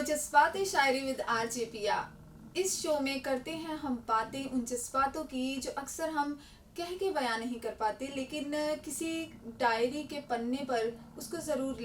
जज्बाते Shayari with RJ पिया। इस show में करते हैं हम बातें उन जज्बातों की जो अक्सर हम कह के बयान नहीं कर पाते, लेकिन किसी डायरी के पन्ने पर उसको ज़रूर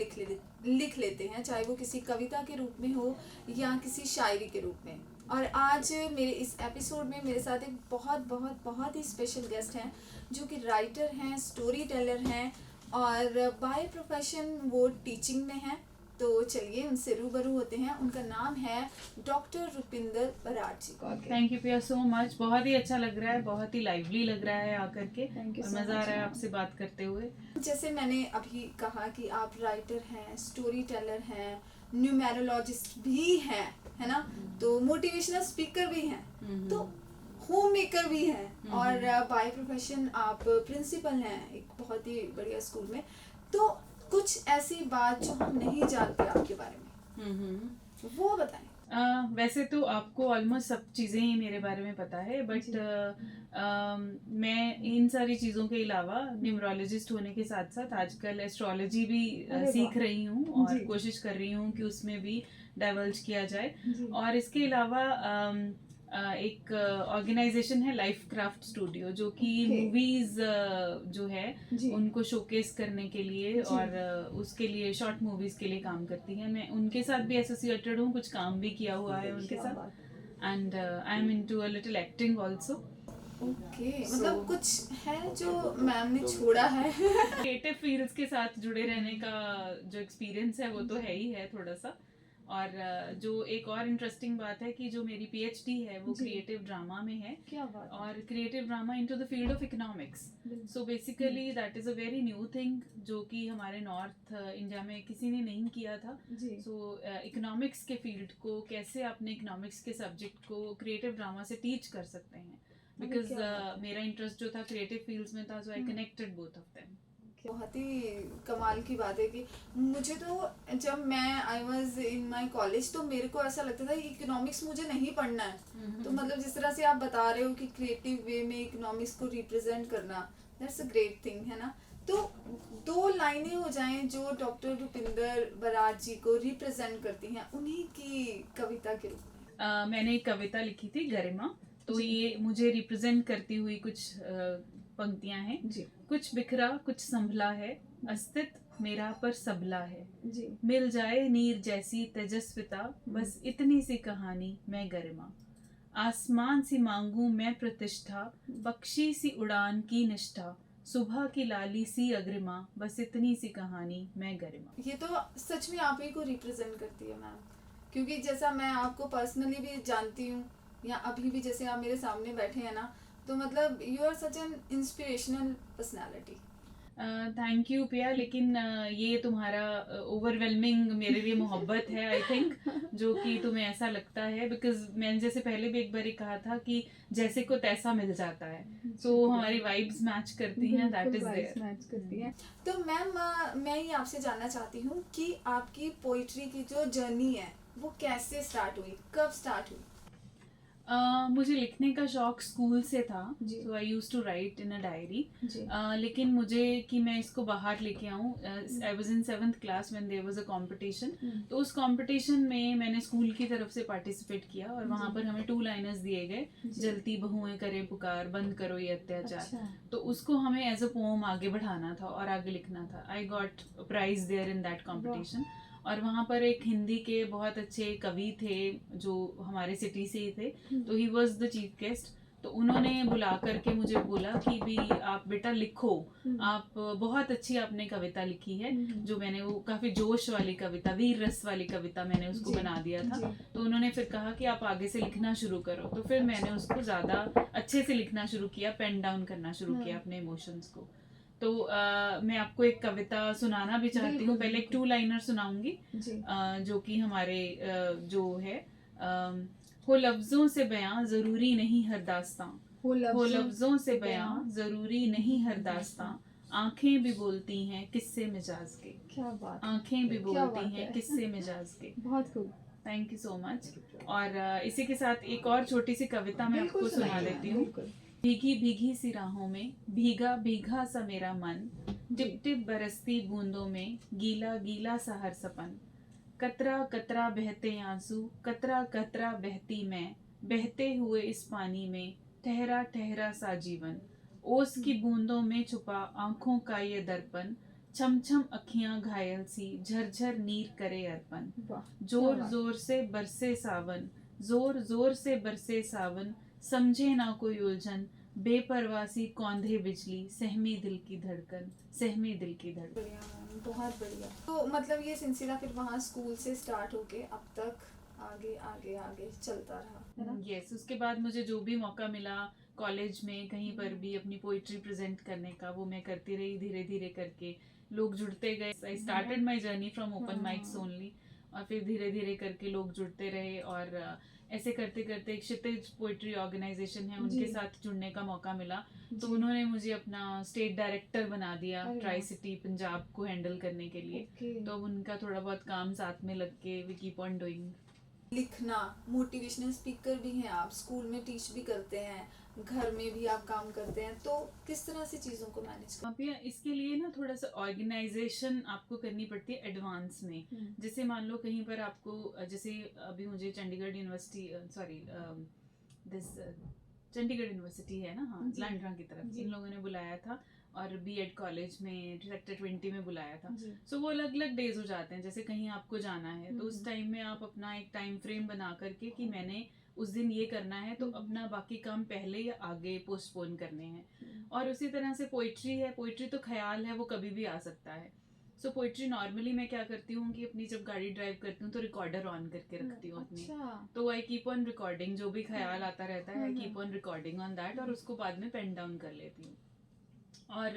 लिख लेते हैं, चाहे वो किसी कविता के रूप में हो या किसी शायरी के रूप में। और आज मेरे इस एपिसोड में मेरे साथ एक बहुत बहुत बहुत ही स्पेशल गेस्ट हैं जो कि राइटर हैं, स्टोरी टेलर हैं और बाय प्रोफेशन वो टीचिंग में हैं। तो चलिए उनसे रूबरू होते हैं। उनका नाम है doctor Rupinder Brar ji. Thank you Piya so much. बहुत ही अच्छा लग रहा है, बहुत ही लाइवली लग रहा है आकर के, और मज़ा आ रहा है आपसे बात करते हुए। जैसे मैंने अभी कहा कि आप राइटर हैं, स्टोरी टेलर हैं, न्यूमेरोलॉजिस्ट भी हैं, है ना, तो मोटिवेशनल स्पीकर भी हैं, तो होम मेकर भी हैं और बाय प्रोफेशन आप प्रिंसिपल हैं एक बहुत ही बढ़िया स्कूल में। तो कुछ ऐसी बात जो हम नहीं जानते आपके बारे में, वो बताएं। वैसे तो आपको ऑलमोस्ट सब चीज़ें ही मेरे बारे में पता है, बट मैं इन सारी चीज़ों के अलावा न्यूमरोलॉजिस्ट होने के साथ साथ आजकल एस्ट्रोलॉजी भी सीख रही हूँ और कोशिश कर रही हूँ कि उसमें भी डाइवर्ज किया जाए। और इसके अलावा एक ऑर्गेनाइजेशन है लाइफ क्राफ्ट स्टूडियो, जो कि मूवीज जो है उनको शोकेस करने के लिए और उसके लिए शॉर्ट मूवीज के लिए काम करती है। मैं उनके साथ भी एसोसिएटेड हूँ, कुछ काम भी किया हुआ है उनके साथ, and I am into a little acting also. Okay, मतलब कुछ है जो मैम ने छोड़ा है। क्रिएटिव फील्ड्स के साथ जुड़े रहने का जो एक्सपीरियंस है वो तो है ही है थोड़ा सा। और जो एक और इंटरेस्टिंग बात है कि जो मेरी पीएचडी है वो क्रिएटिव ड्रामा में है। क्या बात है? और creative drama into the field of economics. So basically that is a very new thing जो कि हमारे नॉर्थ इंडिया में किसी ने नहीं किया था। सो इकोनॉमिक्स के फील्ड को कैसे अपने इकोनॉमिक्स के सब्जेक्ट को क्रिएटिव ड्रामा से टीच कर सकते हैं, बिकॉज मेरा इंटरेस्ट जो था क्रिएटिव फील्ड्स में था, so I connected both of them. बहुत ही कमाल की बात है कि मुझे तो जब मैं I was in my college तो मेरे को ऐसा लगता था कि इकोनॉमिक्स मुझे नहीं पढ़ना है। तो मतलब जिस तरह से आप बता रहे हो कि क्रिएटिव वे में इकोनॉमिक्स को रिप्रेजेंट करना, दैट्स अ ग्रेट थिंग, है ना। तो दो लाइनें हो जाएं जो डॉक्टर रुपिंदर बराड़ जी को रिप्रेजेंट करती हैं उन्हीं की कविता के रूप में। मैंने एक कविता लिखी थी गरिमा, तो ये मुझे रिप्रेजेंट करती हुई कुछ पंक्तियां हैं। कुछ बिखरा कुछ संभला है, अस्तित्व मेरा पर सबला है, मिल जाए नीर जैसी तेजस्विता, बस इतनी सी कहानी मैं गरिमा। आसमान सी मांगू मैं प्रतिष्ठा, पक्षी सी उड़ान की निष्ठा, सुबह की लाली सी अग्रिमा, बस इतनी सी कहानी मैं गरिमा। ये तो सच में आप ही को रिप्रेजेंट करती है मैम, क्योंकि जैसा मैं आपको पर्सनली भी जानती हूँ या अभी भी जैसे आप मेरे सामने बैठे हैं ना, तो मतलब you are such an inspirational personality. Thank you Piya, लेकिन ये तुम्हारा ओवरवेलमिंग मेरे लिए मोहब्बत है आई थिंक, जो कि तुम्हें ऐसा लगता है, बिकॉज मैंने जैसे पहले भी एक बार कहा था कि जैसे को तैसा मिल जाता है, तो हमारी वाइब्स मैच करती हैं, दैट इज देयर मैच करती है। तो मैम मैं ये आपसे जानना चाहती हूँ कि आपकी पोइट्री की जो जर्नी है वो कैसे स्टार्ट हुई, कब स्टार्ट हुई? मुझे लिखने का शौक स्कूल से था, so I used to write in a diary. लेकिन मुझे कि मैं इसको बाहर लेके आऊँ, I was in 7th class when there was a competition. तो उस कंपटीशन में मैंने स्कूल की तरफ से पार्टिसिपेट किया और वहाँ पर हमें 2 लाइनर्स दिए गए, जलती बहुएं करे पुकार, बंद करो ये अत्याचार। तो उसको हमें एज अ पोम आगे बढ़ाना था और आगे लिखना था। I got prize there in that competition. और वहाँ पर एक हिंदी के बहुत अच्छे कवि थे जो हमारे सिटी से ही थे, तो he was the chief guest. तो उन्होंने बुला करके मुझे बोला कि भी आप बेटा लिखो, आप बहुत अच्छी आपने कविता लिखी है। जो मैंने वो काफ़ी जोश वाली कविता, वीर रस वाली कविता मैंने उसको बना दिया था। तो उन्होंने फिर कहा कि आप आगे से लिखना शुरू करो। तो फिर मैंने उसको ज़्यादा अच्छे से लिखना शुरू किया, पेन डाउन करना शुरू किया अपने इमोशंस को। तो मैं आपको एक कविता सुनाना भी चाहती हूँ। पहले एक 2 लाइनर सुनाऊंगी, जो कि हमारे जो है, हो लफ्जों से बयां जरूरी नहीं हर दास्तां, हो लफ्जों से बयां जरूरी नहीं हर दास्तां, आंखें भी बोलती हैं किस्से मिजाज के। क्या बात, आंखें भी बोलती हैं किस्से मिजाज के। बहुत खूब, थैंक यू सो मच। और इसी के साथ एक और छोटी सी कविता मैं आपको सुना देती हूँ। भीगी भीगी सी राहों में भीगा भीगा सा मेरा मन, टिप टिप बरसती बूंदों में गीला गीला सा हर सपन, कतरा कतरा बहते आंसू, कतरा कतरा बहती मैं, बहते हुए इस पानी में ठहरा ठहरा सा जीवन। ओस की बूंदों में छुपा आंखों का ये दर्पण, छम छम अखियां घायल सी, झरझर नीर करे अर्पण। जोर जोर से बरसे सावन, जोर जोर से बरसे सावन, समझे ना कोई उलझन, बेपरवासी कौंधे बिजली, सहमी दिल की धड़कन, सहमी दिल की धड़कन। बढ़िया मैम, बहुत बढ़िया। तो मतलब ये सिलसिला फिर वहाँ स्कूल से स्टार्ट होके अब तक आगे आगे आगे चलता रहा, है ना? यस, उसके बाद मुझे जो भी मौका मिला कॉलेज में कहीं पर भी अपनी पोइट्री प्रेजेंट करने का, वो मैं करती रही धीरे धीरे करके। लोग जुड़ते गए। I started my journey from open mics only, और फिर धीरे धीरे करके लोग जुड़ते रहे, और ऐसे करते करते एक क्षितिज पोइट्री ऑर्गेनाइजेशन है, उनके साथ जुड़ने का मौका मिला। तो उन्होंने मुझे अपना स्टेट डायरेक्टर बना दिया ट्राई सिटी पंजाब को हैंडल करने के लिए। तो अब उनका थोड़ा बहुत काम साथ में लग के वी कीप ऑन डूइंग। लिखना, मोटिवेशनल स्पीकर भी हैं आप, स्कूल में टीच भी करते हैं, घर में भी आप काम करते हैं, तो किस तरह से चीज़ों को मैनेज करते हैं? इसके लिए ना थोड़ा सा ऑर्गेनाइजेशन आपको करनी पड़ती है एडवांस में। जैसे मान लो कहीं पर आपको, जैसे अभी मुझे Chandigarh university, sorry this Chandigarh university है ना, हाँ, लांडरा की तरफ, इन लोगों ने बुलाया था, और बीएड कॉलेज में सेक्टर 20 में बुलाया था। सो वो अलग अलग डेज हो जाते हैं, जैसे कहीं आपको जाना है तो उस टाइम में आप अपना एक टाइम फ्रेम बना करके कि मैंने उस दिन ये करना है, तो अपना बाकी काम पहले या आगे पोस्टपोन करने हैं। और उसी तरह से पोइट्री है, पोइट्री तो ख्याल है, वो कभी भी आ सकता है। सो पोइट्री नॉर्मली मैं क्या करती हूँ कि अपनी जब गाड़ी ड्राइव करती हूँ तो रिकॉर्डर ऑन करके रखती हूँ अपनी। तो आई कीप ऑन रिकॉर्डिंग, जो भी ख्याल आता रहता है I keep on recording on that, और उसको बाद में पेन डाउन कर लेती हूँ। और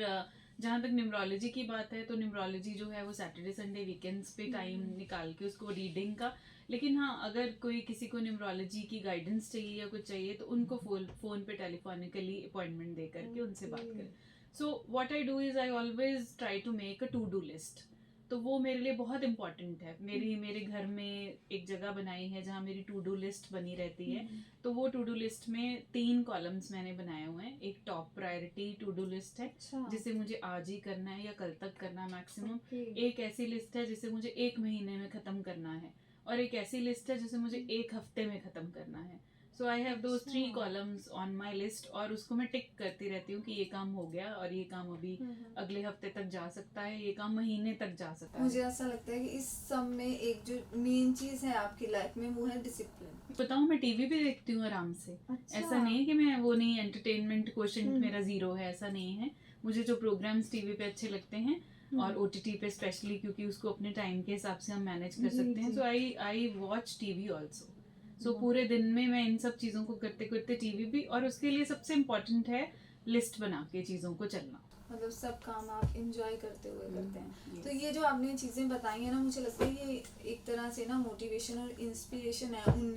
जहाँ तक न्यूमरोलॉजी की बात है, तो न्यूमरोलॉजी जो है वो सैटरडे संडे वीकेंड्स पे टाइम निकाल के उसको रीडिंग का। लेकिन हाँ, अगर कोई किसी को न्यूमरोलॉजी की गाइडेंस चाहिए या कुछ चाहिए तो उनको फोन पे टेलीफोनिकली अपॉइंटमेंट दे करके उनसे बात करें। So what I do is I always try to make a to do list. तो वो मेरे लिए बहुत इंपॉर्टेंट है। मेरे घर में एक जगह बनाई है जहाँ मेरी टू डू लिस्ट बनी रहती है। तो वो टू डू लिस्ट में 3 कॉलम्स मैंने बनाए हुए हैं। एक top priority to do list है, जिसे मुझे आज ही करना है या कल तक करना है मैक्सिमम। एक ऐसी लिस्ट है जिसे मुझे 1 महीने में खत्म करना है, और एक ऐसी लिस्ट है जिसे मुझे 1 हफ्ते में खत्म करना है। So I have those 3 columns on my list, और उसको मैं टिक करती रहती हूँ कि ये काम हो गया, और ये काम अभी अगले हफ्ते तक जा सकता है, ये काम महीने तक जा सकता है। मुझे ऐसा लगता है कि इस सब में एक जो मेन चीज है आपकी लाइफ में वो है डिसिप्लिन। बताऊँ, मैं टीवी भी देखती हूँ आराम से। ऐसा नहीं है कि मैं वो नहीं, एंटरटेनमेंट क्वोशेंट मेरा 0 है, ऐसा नहीं है। मुझे जो प्रोग्राम्स टीवी पे अच्छे लगते हैं, और ओटीटी पे स्पेशली, क्योंकि उसको अपने टाइम के हिसाब से हम मैनेज कर सकते हैं। सो आई वॉच टीवी ऑल्सो। सो पूरे दिन में मैं इन सब चीज़ों को करते करते टीवी भी, और उसके लिए सबसे इम्पोर्टेंट है लिस्ट बना के चीज़ों को चलना। मतलब सब काम आप इंजॉय करते हुए करते हैं। तो ये जो आपने चीज़ें बताई हैं ना, मुझे लगता है ये एक तरह से ना मोटिवेशन और इंस्पिरेशन है उन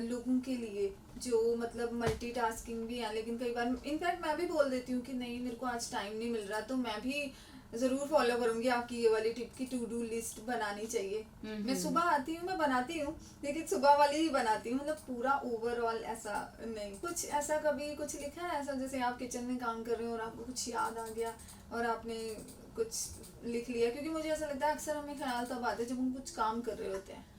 लोगों के लिए जो मतलब मल्टीटास्किंग भी है, लेकिन कई बार इनफैक्ट मैं भी बोल देती हूँ कि नहीं मेरे को आज टाइम नहीं मिल रहा, तो मैं भी ज़रूर फॉलो करूँगी आपकी ये वाली टिप की टू डू लिस्ट बनानी चाहिए। मैं सुबह आती हूँ, मैं बनाती हूँ, लेकिन सुबह वाली ही बनाती हूँ, मतलब पूरा ओवरऑल ऐसा नहीं। कुछ ऐसा कभी कुछ लिखा है ऐसा, जैसे आप किचन में काम कर रहे हो और आपको कुछ याद आ गया और आपने कुछ लिख लिया? क्योंकि मुझे ऐसा लगता है अक्सर हमें ख्याल तब आते हैं जब हम कुछ काम कर रहे होते हैं।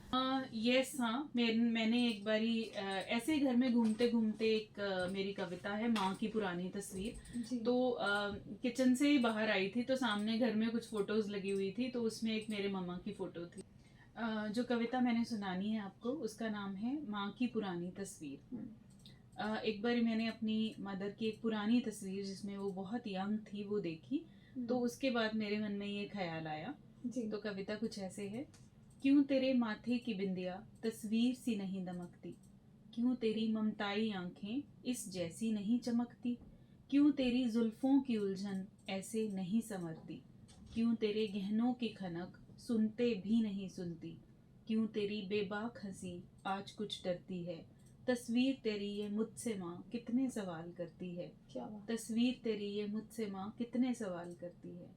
यस, हाँ, मैंने एक बारी ऐसे ही घर में घूमते घूमते एक मेरी कविता है माँ की पुरानी तस्वीर। तो किचन से ही बाहर आई थी, तो सामने घर में कुछ फोटोज लगी हुई थी, तो उसमें एक मेरे मम्मा की फोटो थी। जो कविता मैंने सुनानी है आपको, उसका नाम है माँ की पुरानी तस्वीर। एक बार मैंने अपनी मदर की एक पुरानी तस्वीर जिसमें वो बहुत यंग थी वो देखी, तो उसके बाद मेरे मन में ये ख्याल आया। तो कविता कुछ ऐसे है। क्यों तेरे माथे की बिंदिया तस्वीर सी नहीं दमकती, क्यों तेरी ममताई आंखें इस जैसी नहीं चमकती, क्यों तेरी जुल्फों की उलझन ऐसे नहीं संवरती, क्यों तेरे गहनों की खनक सुनते भी नहीं सुनती, क्यों तेरी बेबाक हंसी आज कुछ डरती है, तस्वीर तेरी ये मुझसे माँ कितने सवाल करती है, तस्वीर तेरी ये मुझसे माँ कितने सवाल करती है,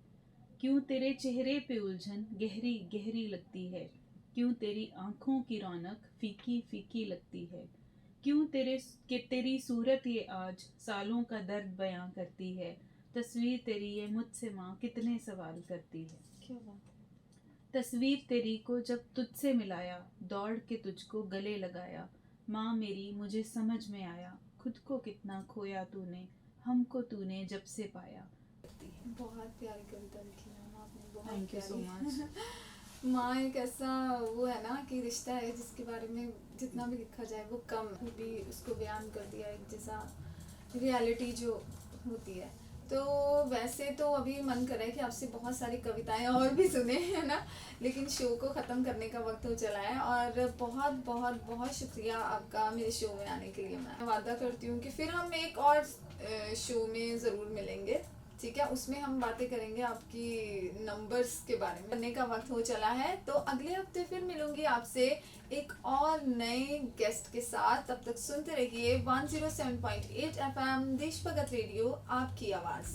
क्यों तेरे चेहरे पे उलझन गहरी गहरी लगती है, क्यों तेरी आंखों की रौनक फीकी फीकी लगती है, क्यों तेरी सूरत ये आज सालों का दर्द बयां करती है, तस्वीर तेरी ये मुझसे माँ कितने सवाल करती है। क्या बात है। तस्वीर तेरी को जब तुझसे मिलाया, दौड़ के तुझको गले लगाया, माँ मेरी मुझे समझ में आया, खुद को कितना खोया तूने, हमको तूने जब से पाया। बहुत प्यारी कविता लिखी है आपने, बहुत थैंक यू सो प्यारी। मच। माँ एक ऐसा वो है ना कि रिश्ता है जिसके बारे में जितना भी लिखा जाए वो कम है। भी उसको बयान कर दिया एक जैसा रियलिटी जो होती है। तो वैसे तो अभी मन कर रहा है कि आपसे बहुत सारी कविताएं और भी सुने, है ना, लेकिन शो को ख़त्म करने का वक्त हो चला है। और बहुत बहुत बहुत शुक्रिया आपका मेरे शो में आने के लिए। मैं वादा करती हूँ कि फिर हम एक और शो में ज़रूर मिलेंगे, ठीक है। उसमें हम बातें करेंगे आपकी नंबर्स के बारे में। करने का वक्त हो चला है, तो अगले हफ्ते फिर मिलूंगी आपसे एक और नए गेस्ट के साथ। तब तक सुनते रहिए 107.8 FM देश भगत रेडियो, आपकी आवाज़।